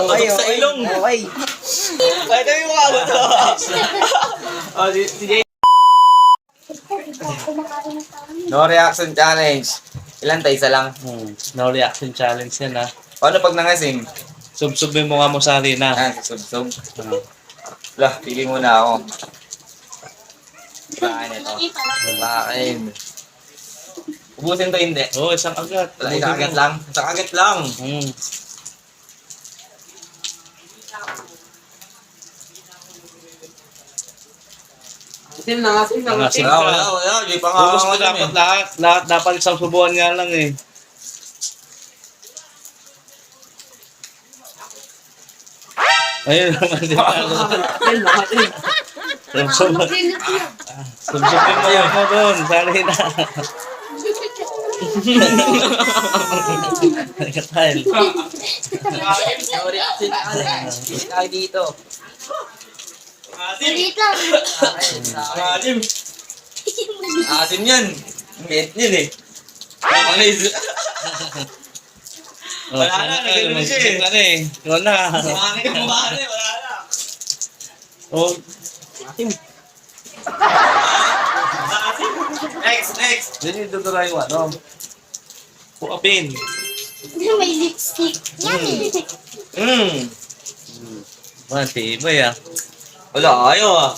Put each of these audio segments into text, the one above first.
Sa ilong. Okay. Ay, ito yung mukha mo to. Oh, si Jay. No reaction challenge. Ilan tayo? Isa lang. No reaction challenge yan ha. Paano pag nangasim? Sub-sub yung mukha mo sa harina. Sub-sub. Lah, pili muna ako. Bakain ito. Bakain. Ubusin to hindi. Oo, isang agad. Wala, isang agad lang. Isang agad lang. Asim na, asim na. Ang asim Wala, ka. wala. Di pa nga Ubus ako mo dapat lahat. Lahat dapat isang subuan nga lang eh. Ayun naman din ako. Asim na, asim. Sub-subin mo yung mo doon. Sali na. Nagkatail. No reaction challenge. Hindi tayo dito. Dito. Asim. Asim yan. Mate yan eh. Ano is... Wala na, nagano siya eh. Ano eh. Ikaw na. Sumangin yung mukha na eh. Wala na. Oh, Next. hindi tutuloy mo. Ano? Puapin. May lipstick. Yan. Matibay ah. Wala, ayaw ah.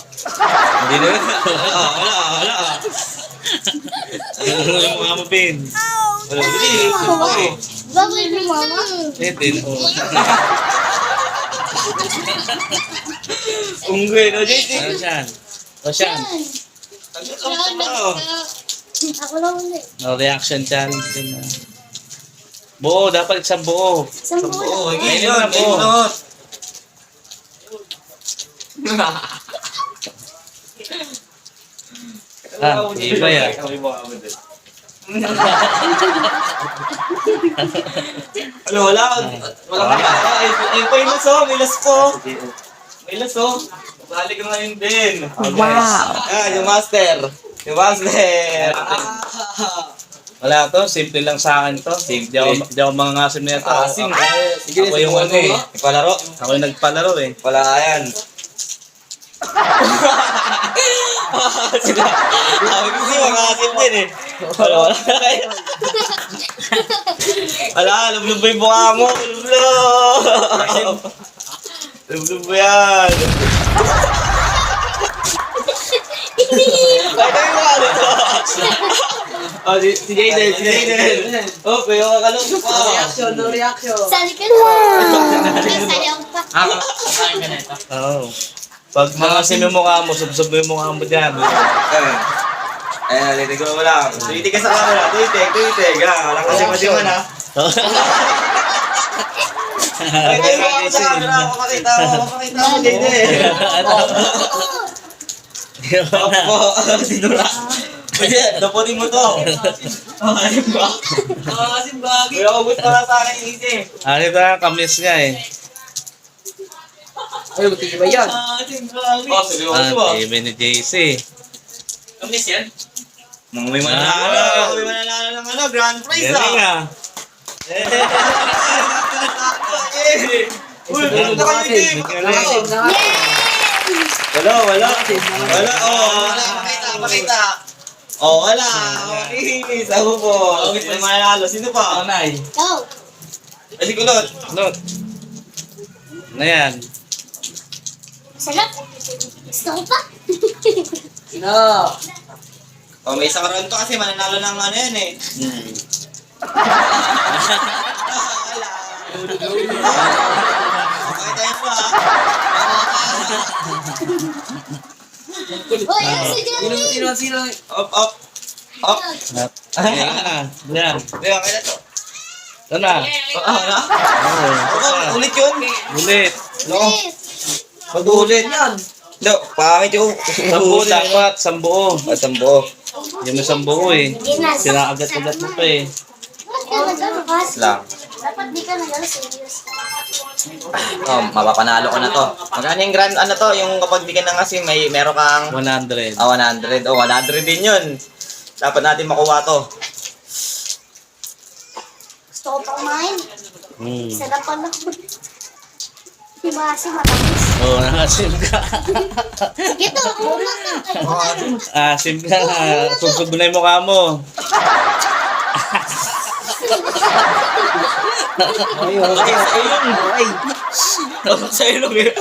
Hindi na yun. Wala. Ano yung mukha mo, Pin? Wala, hindi. Bakit ni mama? Pin, oh. Unggoy, no, JC? Ano siyan? O siyan? Ako lang ulit. No reaction challenge din na. Buo, dapat isang buo. Isang Oo, buwan. ngayon, ngayon. Ah, iba yan. Ano, wala. Wala ka. Ay, pa yung laso. May laso. May laso. Balik ka ngayon din. Wow. Yung master. Yung master. Wala to, simple lang sa akin to. Di ako mangangasim na ito. Asim. Sige, Ako yung ano eh. Ipalaro. Ako yung nagpalaro eh. Wala yan. Sila. Sabi ko siya, makasim din eh. Wala. Wala, lublub yung mukha mo. Lublub. Lublub mo yan. Ay, tayo mukha nito. Oh, si Jayden. Oh, pero kakalong No pa. reaction, no reaction. Sali ka na. Sali ako pa. Oo. Pag mangasim yung mukha mo, sub-sub yung mukha mo dyan. Ayan, nalitig mo lang. Tuwitig ka sa camera. Tuwitig. Walang kasi-masiman ha. Tuwitig mo ako sa camera. Papakita mo, Jayden. Opo, sinura. Pwede, daputin mo to. Asim ba? Asim bagay. Kaya abot pa na sa akin yung isi. Ano ito ang kamis nga eh. Ay, buti ba yan? Asim bagay. Oh, seryoso ba? TV ni JC. Kamis yan? May mananalo. May mananalo ng ano, grand prize Galing ah. ah. Uy, punta kayo team. Asim na. Wala. Pakita. Oh, wala. Ihinis ako po. May mananalo. Sino pa? Anay. Go. Ay, si Kulot. Lot. Ano yan? Sarap. Gusto ko pa. Sino? Oh, may isang round to kasi mananalo ng ano yan eh. Okay tayo po ha. Uy, ano si Jeremy? Sino? Up. Ayan na. Yan. Kaya kaya to. Ito na. Wala? Oo. Ulit yun. Ulit. No. Please. Pag-ulit. Yan. No, pangit yung Sambuo dapat. Sambuo. At ang buo. Hindi mo sambuo eh. Sinaagat-agat mo pa eh. Ba't ka nagkakas? Lang. Dapat di ka nag-serious. Oh, mapapanalo ko na to. Magkano yung grand ano to, yung kapag di ka na kasi meron kang 100. 100. Oh, 100 din yun. Dapat natin makuha to. Gusto ko pa kumain. Sarap pa na. Masi matamis. Oo, nakasim ka. Sige to, muna ka. Asim ka na. Susod mo na yung mukha mo. Ay, okay. Sa ilong. Ay. Sa ilong eh.